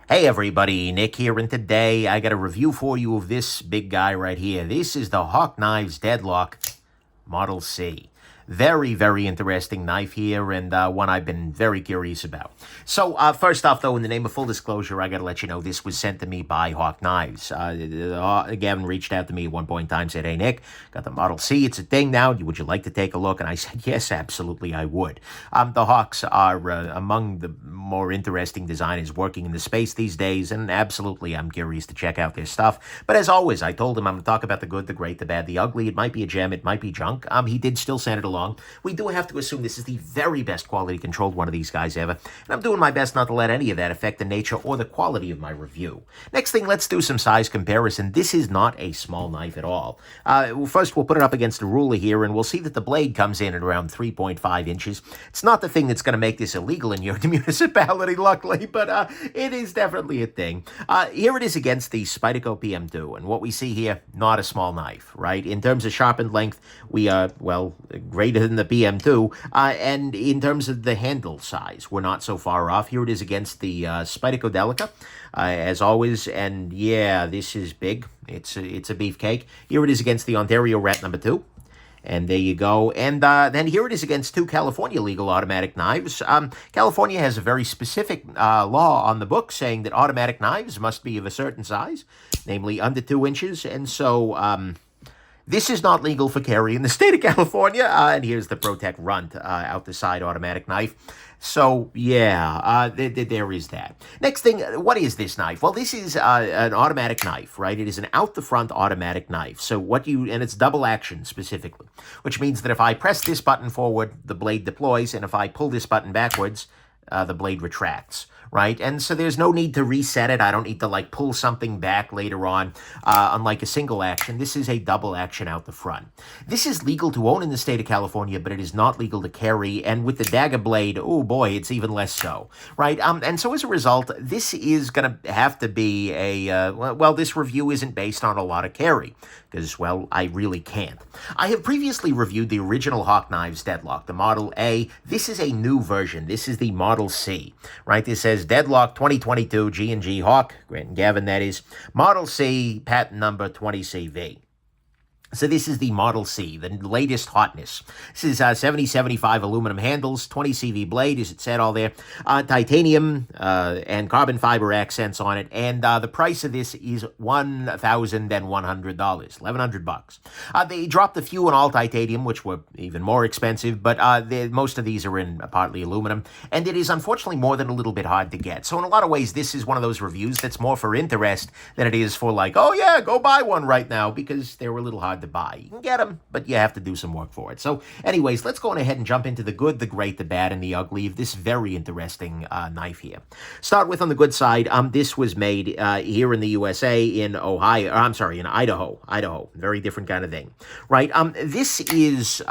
Hey everybody, Nick here, and today I got a review for you of this big guy right here. This is the Pocketknives Deadlock Model C. Very, very interesting knife here, and one I've been very curious about. So, first off, though, in the name of full disclosure, I got to let you know this was sent to me by Pocketknives. Gavin reached out to me at one point in time, said, "Hey, Nick, got the Model C. It's a thing now. Would you like to take a look?" And I said, "Yes, absolutely, I would." The Hawks are among the more interesting designers working in the space these days, and absolutely, I'm curious to check out their stuff. But as always, I told him I'm going to talk about the good, the great, the bad, the ugly. It might be a gem, it might be junk. He did still send it along. We do have to assume this is the very best quality controlled one of these guys ever, and I'm doing my best not to let any of that affect the nature or the quality of my review. Next thing, let's do some size comparison. This is not a small knife at all. First, we'll put it up against the ruler here, and we'll see that the blade comes in at around 3.5 inches. It's not the thing that's going to make this illegal in your municipality, luckily, but it is definitely a thing. Here it is against the Spyderco PM2, and what we see here, not a small knife, right? In terms of sharpened length, we are, well, greater than the PM2, and in terms of the handle size, we're not so far off. Here it is against the Spyderco Delica, as always, and yeah, this is big. It's a beefcake. Here it is against the Ontario Rat number 2. And there you go. And then here it is against two California legal automatic knives. California has a very specific law on the book saying that automatic knives must be of a certain size, namely under 2 inches. And so this is not legal for carry in the state of California. And here's the ProTech Runt out the side automatic knife. So, yeah, there is that. Next thing, what is this knife? Well, this is an automatic knife, right? It is an out-the-front automatic knife. So and it's double action specifically, which means that if I press this button forward, the blade deploys, and if I pull this button backwards, the blade retracts, right? And so there's no need to reset it. I don't need to, like, pull something back later on. Unlike a single action, this is a double action out the front. This is legal to own in the state of California, but it is not legal to carry. And with the dagger blade, oh boy, it's even less so, right? And so as a result, this is going to have to be well, this review isn't based on a lot of carry, because, well, I really can't. I have previously reviewed the original Pocketknives Deadlock, the Model A. This is a new version. This is the Model C, right? This says Deadlock 2022 G&G Hawk, Grant and Gavin, that is, Model C, patent number 20CV. So this is the Model C, the latest hotness. This is 7075 aluminum handles, 20 CV blade, as it said all there, titanium and carbon fiber accents on it, and the price of this is $1,100, $1,100. They dropped a few in all titanium, which were even more expensive, but most of these are in partly aluminum, and it is unfortunately more than a little bit hard to get. So in a lot of ways, this is one of those reviews that's more for interest than it is for, like, oh yeah, go buy one right now, because they're a little hard to buy. You can get them, but you have to do some work for it. So anyways, let's go on ahead and jump into the good, the great, the bad, and the ugly of this very interesting knife here. Start with on the good side. This was made here in the USA in in Idaho. Very different kind of thing, right? This is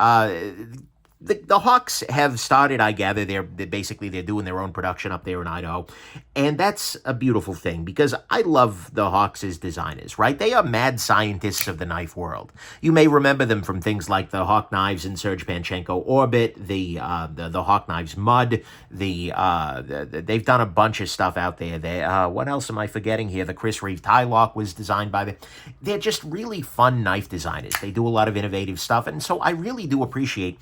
the Hawks have started, I gather, they're doing their own production up there in Idaho, and that's a beautiful thing, because I love the Hawks as designers, right? They are mad scientists of the knife world. You may remember them from things like the Pocketknives and Serge Panchenko Orbit, the Pocketknives Mud, they've done a bunch of stuff out there. What else am I forgetting here? The Chris Reeve tie lock was designed by them. They're just really fun knife designers. They do a lot of innovative stuff, and so I really do appreciate,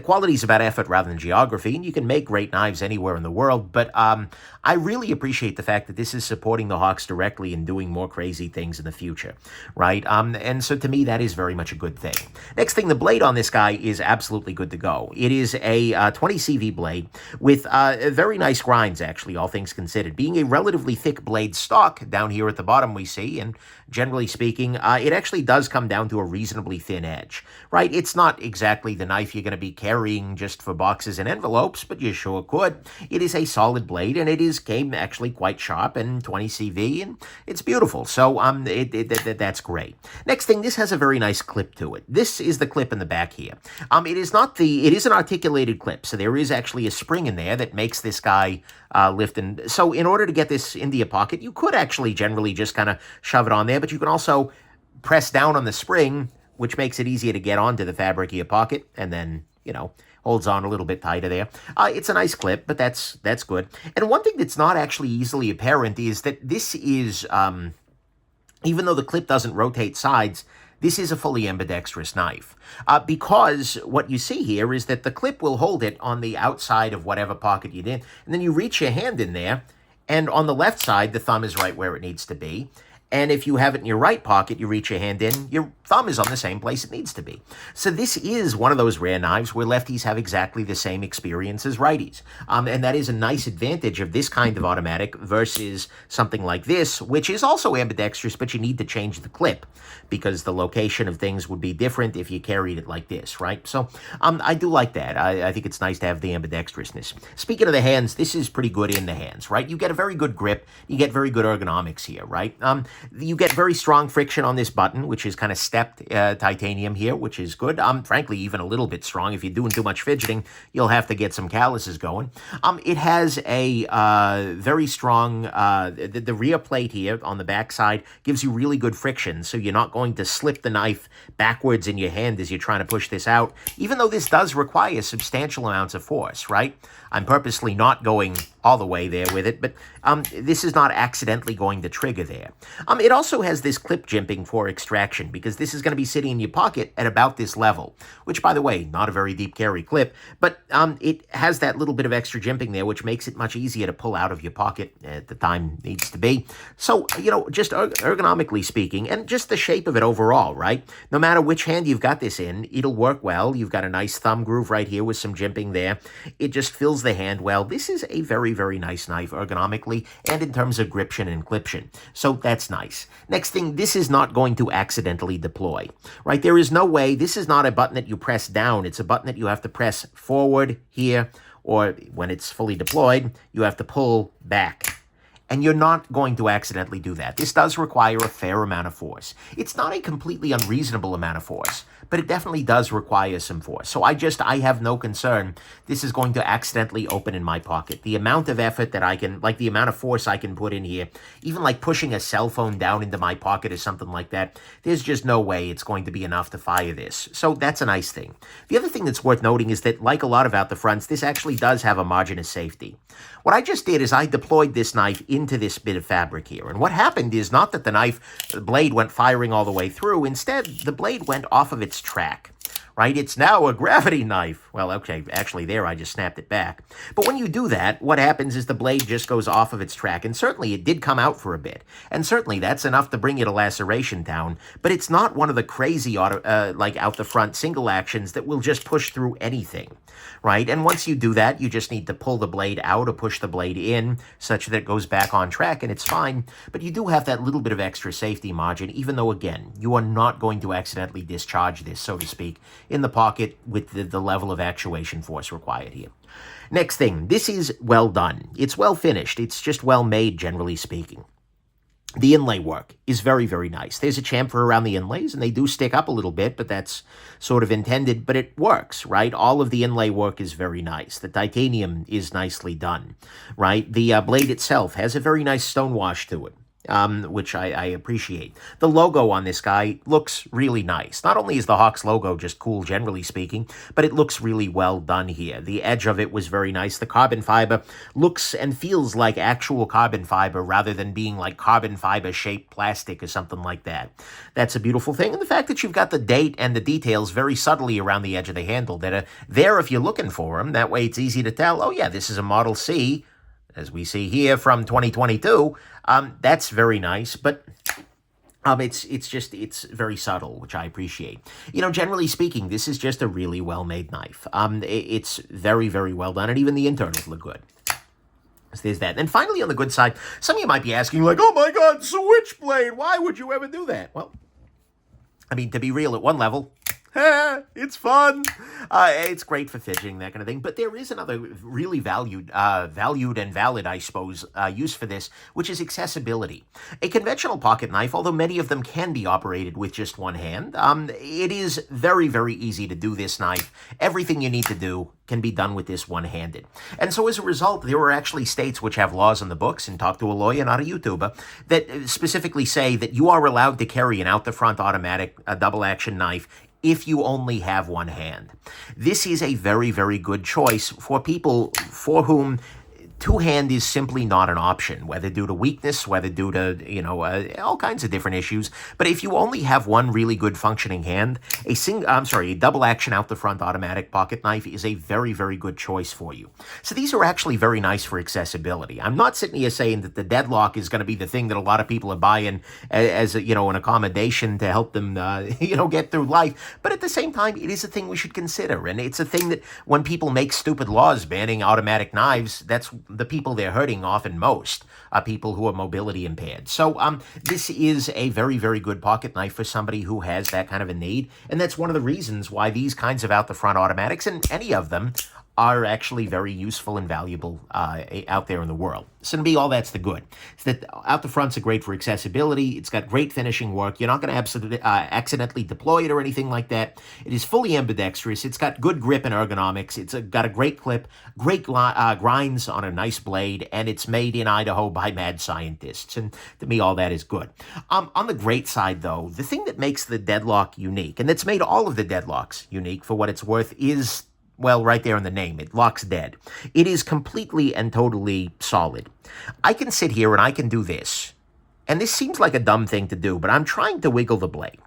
quality is about effort rather than geography, and you can make great knives anywhere in the world, but I really appreciate the fact that this is supporting the Hawks directly and doing more crazy things in the future, right? And so to me, that is very much a good thing. Next thing, the blade on this guy is absolutely good to go. It is a 20 CV blade with very nice grinds, actually, all things considered. Being a relatively thick blade stock down here at the bottom we see, and generally speaking, it actually does come down to a reasonably thin edge, right? It's not exactly the knife you're going to be carrying just for boxes and envelopes, but you sure could. It is a solid blade, and it came actually quite sharp and 20 CV, and it's beautiful. So that's great. Next thing, this has a very nice clip to it. This is the clip in the back here. It is an articulated clip, so there is actually a spring in there that makes this guy lift. And so in order to get this into your pocket, you could actually generally just kind of shove it on there, but you can also press down on the spring, which makes it easier to get onto the fabric of your pocket, and then, holds on a little bit tighter there. It's a nice clip, but that's good. And one thing that's not actually easily apparent is that this is, even though the clip doesn't rotate sides, this is a fully ambidextrous knife, because what you see here is that the clip will hold it on the outside of whatever pocket you're in, and then you reach your hand in there, and on the left side, the thumb is right where it needs to be. And if you have it in your right pocket, you reach your hand in, your thumb is on the same place it needs to be. So this is one of those rare knives where lefties have exactly the same experience as righties. And that is a nice advantage of this kind of automatic versus something like this, which is also ambidextrous, but you need to change the clip because the location of things would be different if you carried it like this, right? So I do like that. I think it's nice to have the ambidextrousness. Speaking of the hands, this is pretty good in the hands, right? You get a very good grip. You get very good ergonomics here, right? You get very strong friction on this button, which is kind of stepped titanium here, which is good. Frankly, even a little bit strong. If you're doing too much fidgeting, you'll have to get some calluses going. It has a very strong, the rear plate here on the back side gives you really good friction, so you're not going to slip the knife backwards in your hand as you're trying to push this out, even though this does require substantial amounts of force, right? I'm purposely not going all the way there with it, but this is not accidentally going to trigger there. It also has this clip jimping for extraction, because this is going to be sitting in your pocket at about this level, which, by the way, not a very deep carry clip, but it has that little bit of extra jimping there, which makes it much easier to pull out of your pocket at the time it needs to be. So, you know, just ergonomically speaking, and just the shape of it overall, right? No matter which hand you've got this in, it'll work well. You've got a nice thumb groove right here with some jimping there. It just fills the hand well. This is a very, very nice knife ergonomically and in terms of gription and cliption. So that's nice. Next thing, this is not going to accidentally deploy, right? There is no way. This is not a button that you press down. It's a button that you have to press forward here, or when it's fully deployed, you have to pull back. And you're not going to accidentally do that. This does require a fair amount of force. It's not a completely unreasonable amount of force, but it definitely does require some force. So I have no concern this is going to accidentally open in my pocket. The amount of effort that I can, like the amount of force I can put in here, even like pushing a cell phone down into my pocket or something like that, there's just no way it's going to be enough to fire this. So that's a nice thing. The other thing that's worth noting is that, like a lot of out the fronts, this actually does have a margin of safety. What I just did is I deployed this knife into this bit of fabric here. And what happened is not that the blade went firing all the way through. Instead, the blade went off of its track, right? It's now a gravity knife. Well, okay, actually there I just snapped it back. But when you do that, what happens is the blade just goes off of its track. And certainly it did come out for a bit. And certainly that's enough to bring you to laceration down. But it's not one of the crazy, like out the front single actions that will just push through anything, right? And once you do that, you just need to pull the blade out or push the blade in such that it goes back on track and it's fine. But you do have that little bit of extra safety margin, even though, again, you are not going to accidentally discharge this, so to speak, in the pocket with the level of actuation force required here. Next thing, this is well done. It's well finished. It's just well made, generally speaking. The inlay work is very, very nice. There's a chamfer around the inlays, and they do stick up a little bit, but that's sort of intended, but it works, right? All of the inlay work is very nice. The titanium is nicely done, right? The blade itself has a very nice stonewash to it, which I appreciate. The logo on this guy looks really nice. Not only is the Hawks logo just cool, generally speaking, but it looks really well done here. The edge of it was very nice. The carbon fiber looks and feels like actual carbon fiber rather than being like carbon fiber shaped plastic or something like that. That's a beautiful thing. And the fact that you've got the date and the details very subtly around the edge of the handle that are there if you're looking for them. That way it's easy to tell, oh yeah, this is a Model C, as we see here, from 2022. That's very nice, but it's very subtle, which I appreciate. You know, generally speaking, this is just a really well-made knife. It's very, very well done, and even the internals look good. So there's that. And finally, on the good side, some of you might be asking, like, oh my God, Switchblade, why would you ever do that? Well, I mean, to be real, at one level, it's fun. It's great for fidgeting, that kind of thing. But there is another really valued and valid, I suppose, use for this, which is accessibility. A conventional pocket knife, although many of them can be operated with just one hand, it is very, very easy to do this knife. Everything you need to do can be done with this one-handed. And so as a result, there are actually states which have laws in the books, and talk to a lawyer, not a YouTuber, that specifically say that you are allowed to carry an out-the-front automatic double-action knife if you only have one hand. This is a very, very good choice for people for whom two-hand is simply not an option, whether due to weakness, whether due to, all kinds of different issues. But if you only have one really good functioning hand, a double action out the front automatic pocket knife is a very, very good choice for you. So these are actually very nice for accessibility. I'm not sitting here saying that the Deadlock is going to be the thing that a lot of people are buying as an accommodation to help them, get through life. But at the same time, it is a thing we should consider. And it's a thing that when people make stupid laws banning automatic knives, that's the people they're hurting often most are people who are mobility impaired. So this is a very, very good pocket knife for somebody who has that kind of a need. And that's one of the reasons why these kinds of out-the-front automatics, and any of them, are actually very useful and valuable out there in the world. So to me, all that's the good. It's that out the fronts are great for accessibility. It's got great finishing work. You're not going to accidentally deploy it or anything like that. It is fully ambidextrous. It's got good grip and ergonomics. It's got a great clip, great grinds on a nice blade, and it's made in Idaho by mad scientists. And to me, all that is good. On the great side, though, the thing that makes the Deadlock unique, and that's made all of the Deadlocks unique for what it's worth, is, well, right there in the name, it locks dead. It is completely and totally solid. I can sit here and I can do this. And this seems like a dumb thing to do, but I'm trying to wiggle the blade.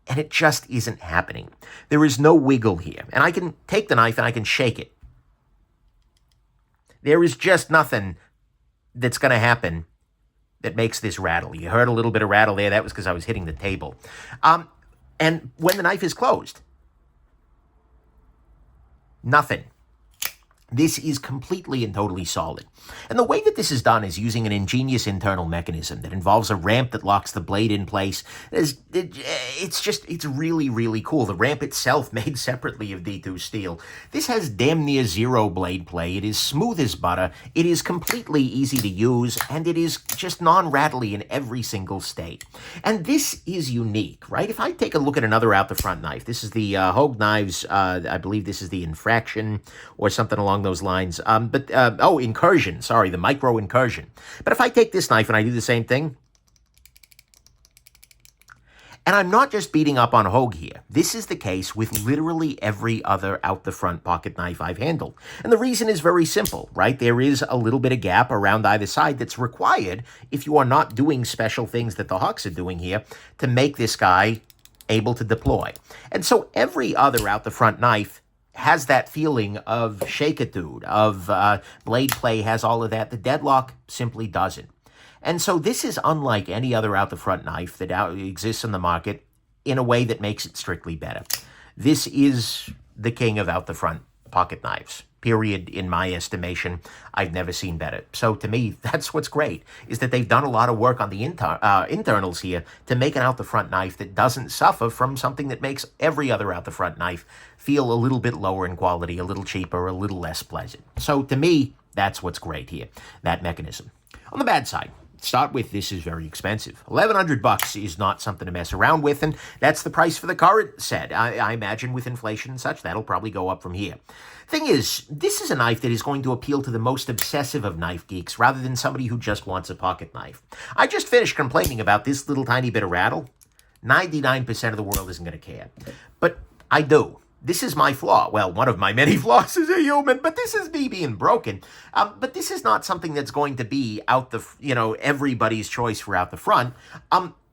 And it just isn't happening. There is no wiggle here. And I can take the knife and I can shake it. There is just nothing that's going to happen that makes this rattle. You heard a little bit of rattle there. That was because I was hitting the table. And when the knife is closed, nothing. This is completely and totally solid. And the way that this is done is using an ingenious internal mechanism that involves a ramp that locks the blade in place. It's really, really cool. The ramp itself, made separately of D2 steel. This has damn near zero blade play. It is smooth as butter. It is completely easy to use, and it is just non-rattly in every single state. And this is unique, right? If I take a look at another out-the-front knife, this is the Hogue Knives, I believe this is the Infraction or something along those lines. Incursion, sorry, the Micro Incursion. But if I take this knife and I do the same thing, and I'm not just beating up on Hogue here. This is the case with literally every other out-the-front pocket knife I've handled. And the reason is very simple, right? There is a little bit of gap around either side that's required if you are not doing special things that the Hawks are doing here to make this guy able to deploy. And so every other out-the-front knife has that feeling of shake-a-dude, of blade play, has all of that. The Deadlock simply doesn't. And so this is unlike any other out-the-front knife that exists in the market in a way that makes it strictly better. This is the king of out-the-front pocket knives, period, in my estimation. I've never seen better. So to me, that's what's great, is that they've done a lot of work on the internals here to make an out-the-front knife that doesn't suffer from something that makes every other out-the-front knife feel a little bit lower in quality, a little cheaper, a little less pleasant. So to me, that's what's great here, that mechanism. On the bad side, start with, this is very expensive. $1,100 is not something to mess around with, and that's the price for the current set. I imagine with inflation and such, that'll probably go up from here. Thing is, this is a knife that is going to appeal to the most obsessive of knife geeks rather than somebody who just wants a pocket knife. I just finished complaining about this little tiny bit of rattle. 99% of the world isn't going to care. But I do. This is my flaw. Well, one of my many flaws as a human, but this is me being broken. But this is not something that's going to be everybody's choice for out the front.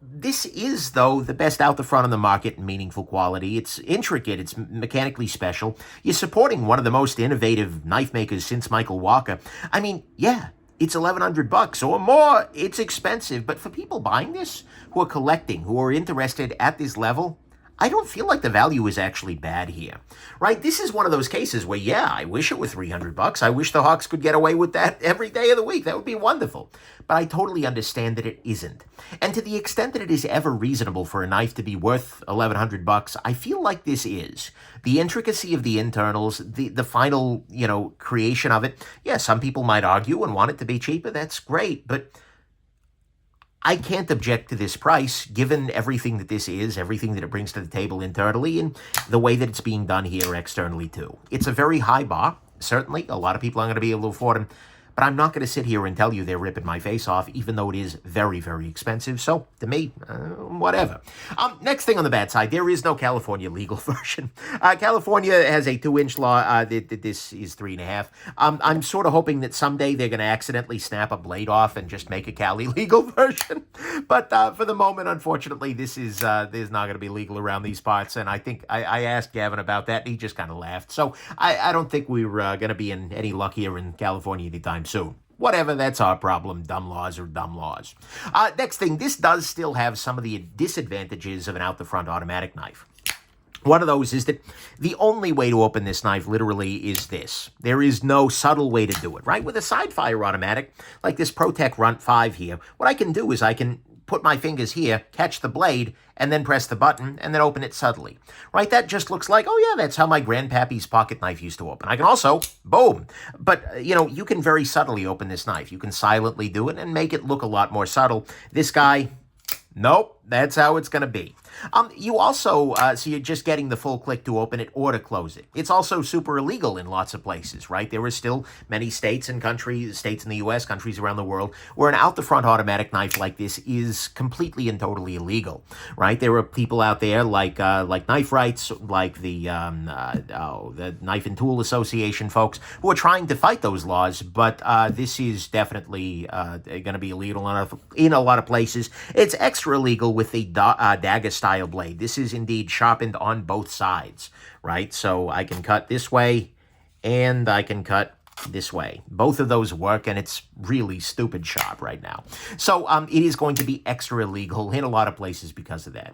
This is, though, the best out the front on the market in meaningful quality. It's intricate. It's mechanically special. You're supporting one of the most innovative knife makers since Michael Walker. I mean, yeah, it's $1,100 or more. It's expensive. But for people buying this, who are collecting, who are interested at this level, I don't feel like the value is actually bad here, right? This is one of those cases where, yeah, I wish it were $300. I wish the Hawks could get away with that every day of the week. That would be wonderful. But I totally understand that it isn't. And to the extent that it is ever reasonable for a knife to be worth $1,100, I feel like this is. The intricacy of the internals, the final, creation of it. Yeah, some people might argue and want it to be cheaper. That's great, but I can't object to this price, given everything that this is, everything that it brings to the table internally, and the way that it's being done here externally, too. It's a very high bar, certainly. A lot of people aren't going to be able to afford them. but I'm not going to sit here and tell you they're ripping my face off, even though it is very, very expensive. So, to me, whatever. Next thing on the bad side, there is no California legal version. California has a 2-inch law. This is 3.5. I'm sort of hoping that someday they're going to accidentally snap a blade off and just make a Cali legal version. But for the moment, unfortunately, this is not going to be legal around these parts. And I think I asked Gavin about that, and he just kind of laughed. So I don't think we're going to be in any luck here in California anytime soon. Whatever, that's our problem. Dumb laws are dumb laws. Next thing, this does still have some of the disadvantages of an out-the-front automatic knife. One of those is that the only way to open this knife literally is this. There is no subtle way to do it, right? With a side-fire automatic, like this ProTech Runt 5 here, what I can do is I can put my fingers here, catch the blade, and then press the button, and then open it subtly. Right? That just looks like, oh yeah, that's how my grandpappy's pocket knife used to open. I can also, boom. But, you can very subtly open this knife. You can silently do it and make it look a lot more subtle. This guy, nope, that's how it's going to be. You also, so you're just getting the full click to open it or to close it. It's also super illegal in lots of places, right? There are still many states and countries, states in the U.S., countries around the world, where an out-the-front automatic knife like this is completely and totally illegal, right? There are people out there like Knife Rights, like the Knife and Tool Association folks, who are trying to fight those laws, but this is definitely going to be illegal in a lot of places. It's extra illegal with the dagger style blade. This is indeed sharpened on both sides, right? So I can cut this way and I can cut this way. Both of those work, and it's really stupid sharp right now. So it is going to be extra illegal in a lot of places because of that.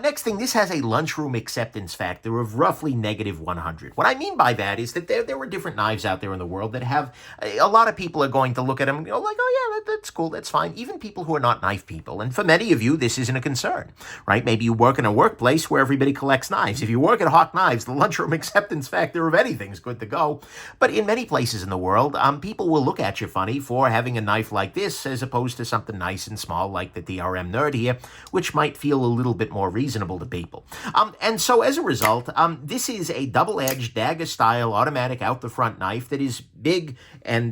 Next thing, this has a lunchroom acceptance factor of roughly -100. What I mean by that is that there were different knives out there in the world that have, a lot of people are going to look at them and go like, oh yeah, that's cool, that's fine. Even people who are not knife people. And for many of you, this isn't a concern, right? Maybe you work in a workplace where everybody collects knives. If you work at Hawk Knives, the lunchroom acceptance factor of anything is good to go. But in many places in the world, people will look at you funny for having a knife like this as opposed to something nice and small like the DRM Nerd here, which might feel a little bit more reasonable to people. And so as a result, this is a double-edged dagger-style automatic out-the-front knife that is big and,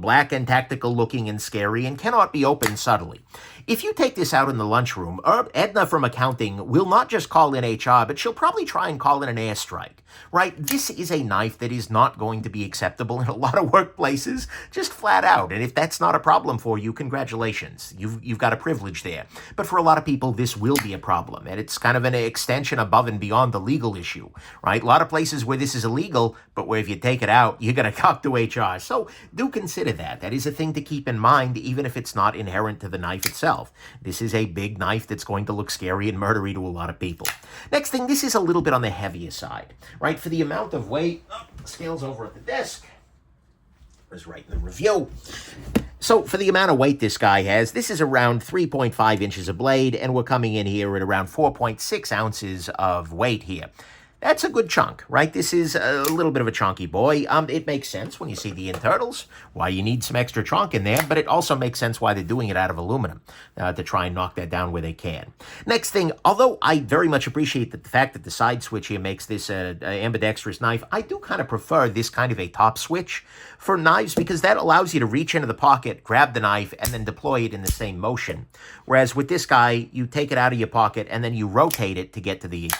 black and tactical looking and scary and cannot be opened subtly. If you take this out in the lunchroom, Edna from accounting will not just call in HR, but she'll probably try and call in an airstrike, right? This is a knife that is not going to be acceptable in a lot of workplaces, just flat out. And if that's not a problem for you, congratulations. You've got a privilege there. But for a lot of people, this will be a problem. And it's kind of an extension above and beyond the legal issue, right? A lot of places where this is illegal, but where if you take it out, you're going to talk to HR. So do consider that. That is a thing to keep in mind, even if it's not inherent to the knife itself. This is a big knife that's going to look scary and murdery to a lot of people. Next thing, this is a little bit on the heavier side, right? For the amount of weight, scales over at the desk. I was writing the review. So for the amount of weight this guy has, this is around 3.5 inches of blade, and we're coming in here at around 4.6 ounces of weight here. That's a good chunk, right? This is a little bit of a chunky boy. It makes sense when you see the internals, why you need some extra chunk in there, but it also makes sense why they're doing it out of aluminum, to try and knock that down where they can. Next thing, although I very much appreciate the fact that the side switch here makes this ambidextrous knife, I do kind of prefer this kind of a top switch for knives because that allows you to reach into the pocket, grab the knife, and then deploy it in the same motion. Whereas with this guy, you take it out of your pocket and then you rotate it to get to the...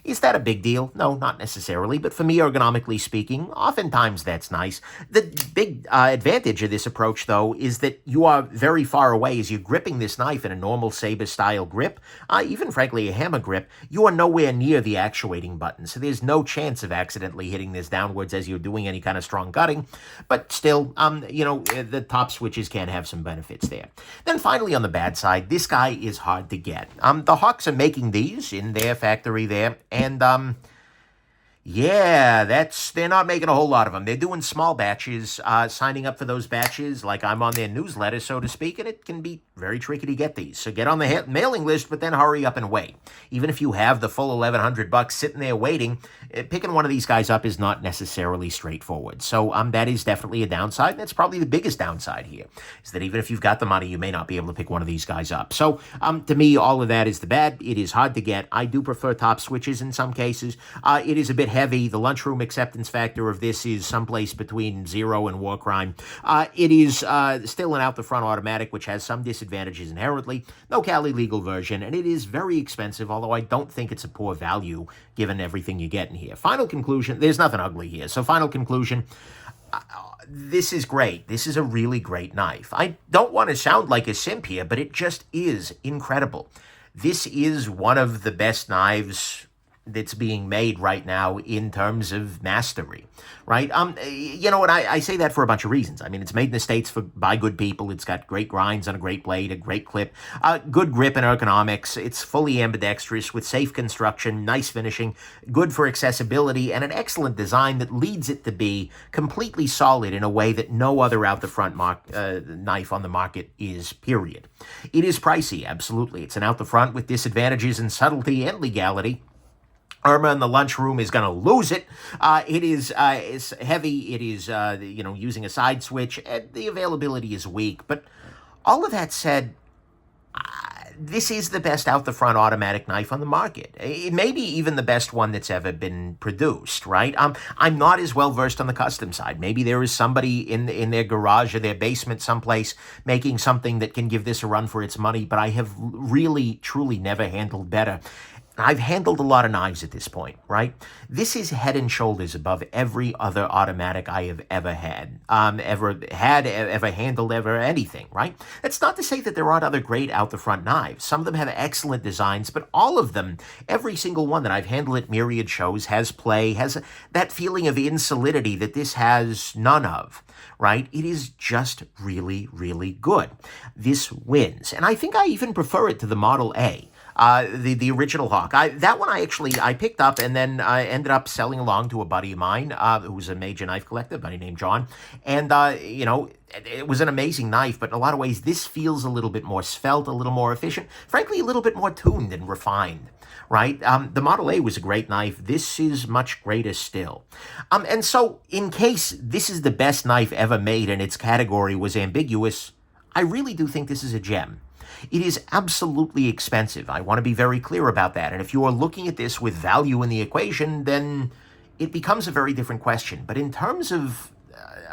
Is that a big deal? No, not necessarily, but for me, ergonomically speaking, oftentimes that's nice. The big advantage of this approach, though, is that you are very far away as you're gripping this knife in a normal saber-style grip, even, frankly, a hammer grip. You are nowhere near the actuating button, so there's no chance of accidentally hitting this downwards as you're doing any kind of strong cutting, but still, the top switches can have some benefits there. Then finally, on the bad side, this guy is hard to get. The Hawks are making these in their factory there, and, yeah, they're not making a whole lot of them. They're doing small batches, signing up for those batches like I'm on their newsletter, so to speak, and it can be very tricky to get these. So get on the mailing list, but then hurry up and wait. Even if you have the full $1,100 sitting there waiting, picking one of these guys up is not necessarily straightforward. So that is definitely a downside, and that's probably the biggest downside here, is that even if you've got the money, you may not be able to pick one of these guys up. So to me, all of that is the bad. It is hard to get. I do prefer top switches in some cases. It is a bit heavy. The lunchroom acceptance factor of this is someplace between 0 and war crime. It is still an out-the-front automatic, which has some disadvantages inherently. No Cali legal version, and it is very expensive, although I don't think it's a poor value given everything you get in here. Final conclusion, there's nothing ugly here. So final conclusion, this is great. This is a really great knife. I don't want to sound like a simp here, but it just is incredible. This is one of the best knives that's being made right now in terms of mastery, right? You know what? I say that for a bunch of reasons. I mean, it's made in the States by good people. It's got great grinds on a great blade, a great clip, good grip and ergonomics. It's fully ambidextrous with safe construction, nice finishing, good for accessibility, and an excellent design that leads it to be completely solid in a way that no other out-the-front knife on the market is, period. It is pricey, absolutely. It's an out-the-front with disadvantages in subtlety and legality. Irma in the lunchroom is going to lose it. It is it's heavy. It is, using a side switch. And the availability is weak. But all of that said, this is the best out-the-front automatic knife on the market. It may be even the best one that's ever been produced, right? I'm not as well-versed on the custom side. Maybe there is somebody in their garage or their basement someplace making something that can give this a run for its money, but I have really, truly never handled better. I've handled a lot of knives at this point, right? This is head and shoulders above every other automatic I have ever had, ever handled, ever anything, right? That's not to say that there aren't other great out-the-front knives. Some of them have excellent designs, but all of them, every single one that I've handled at myriad shows, has play, has that feeling of insolidity that this has none of, right? It is just really, really good. This wins. And I think I even prefer it to the Model A. The original Hawk. That one I picked up and then ended up selling along to a buddy of mine who's a major knife collector, a buddy named John. And, it was an amazing knife, but in a lot of ways, this feels a little bit more svelte, a little more efficient, frankly, a little bit more tuned and refined, right? The Model A was a great knife. This is much greater still. And so, in case this is the best knife ever made and its category was ambiguous, I really do think this is a gem. It is absolutely expensive. I want to be very clear about that. And if you are looking at this with value in the equation, then it becomes a very different question. But in terms of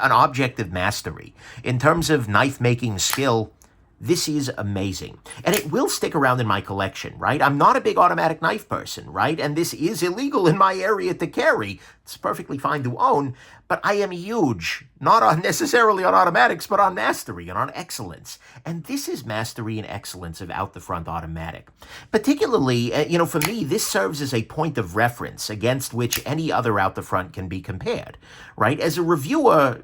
an object of mastery, in terms of knife-making skill, this is amazing. And it will stick around in my collection, right? I'm not a big automatic knife person, right? And this is illegal in my area to carry. It's perfectly fine to own, but I am huge, not necessarily on automatics, but on mastery and on excellence. And this is mastery and excellence of out-the-front automatic. Particularly, for me, this serves as a point of reference against which any other out-the-front can be compared, right? As a reviewer,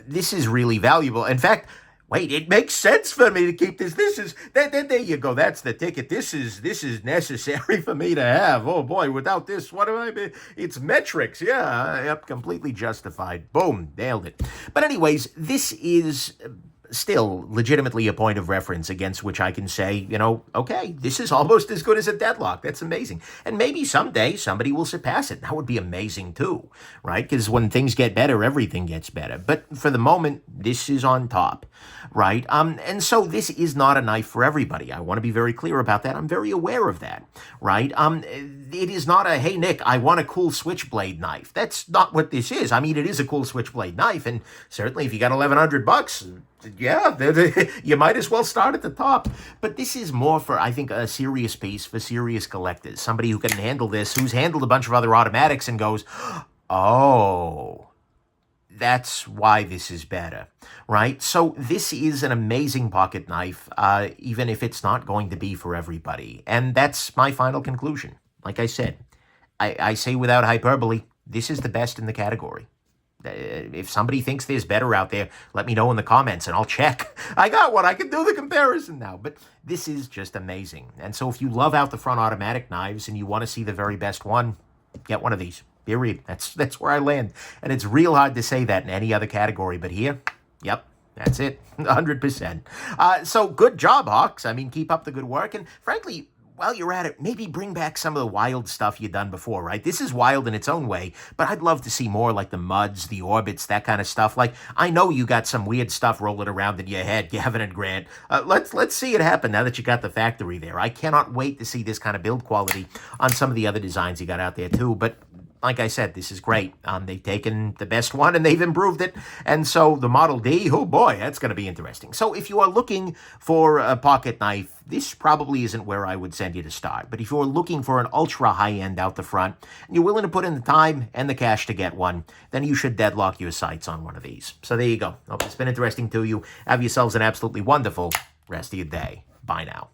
this is really valuable. In fact, wait, it makes sense for me to keep this. There you go. That's the ticket. This is necessary for me to have. Oh boy, without this, what am I? It's metrics. Yeah, yep, completely justified. Boom, nailed it. But anyways, this is still legitimately a point of reference against which I can say, okay, this is almost as good as a Deadlock. That's amazing. And maybe someday somebody will surpass it. That would be amazing too, right? Because when things get better, everything gets better. But for the moment, this is on top, right? And so this is not a knife for everybody. I want to be very clear about that. I'm very aware of that, right? It is not a, hey, Nick, I want a cool switchblade knife. That's not what this is. I mean, it is a cool switchblade knife, and certainly if you got $1,100, yeah, you might as well start at the top. But this is more for, I think, a serious piece for serious collectors. Somebody who can handle this, who's handled a bunch of other automatics and goes, oh, that's why this is better, right? So this is an amazing pocket knife, even if it's not going to be for everybody. And that's my final conclusion. Like I said, I say without hyperbole, this is the best in the category. If somebody thinks there's better out there, let me know in the comments and I'll check. I got one. I can do the comparison now. But this is just amazing. And so if you love out-the-front automatic knives and you want to see the very best one, get one of these. Period. That's where I land. And it's real hard to say that in any other category. But here, yep, that's it. 100%. So good job, Hawks. I mean, keep up the good work. And frankly, while you're at it, maybe bring back some of the wild stuff you've done before, right? This is wild in its own way, but I'd love to see more like the Muds, the Orbits, that kind of stuff. Like, I know you got some weird stuff rolling around in your head, Gavin and Grant. Let's see it happen now that you got the factory there. I cannot wait to see this kind of build quality on some of the other designs you got out there too, but like I said, this is great. They've taken the best one and they've improved it. And so the Model D, oh boy, that's going to be interesting. So if you are looking for a pocket knife, this probably isn't where I would send you to start. But if you're looking for an ultra high-end out the front, and you're willing to put in the time and the cash to get one, then you should deadlock your sights on one of these. So there you go. Hope it's been interesting to you. Have yourselves an absolutely wonderful rest of your day. Bye now.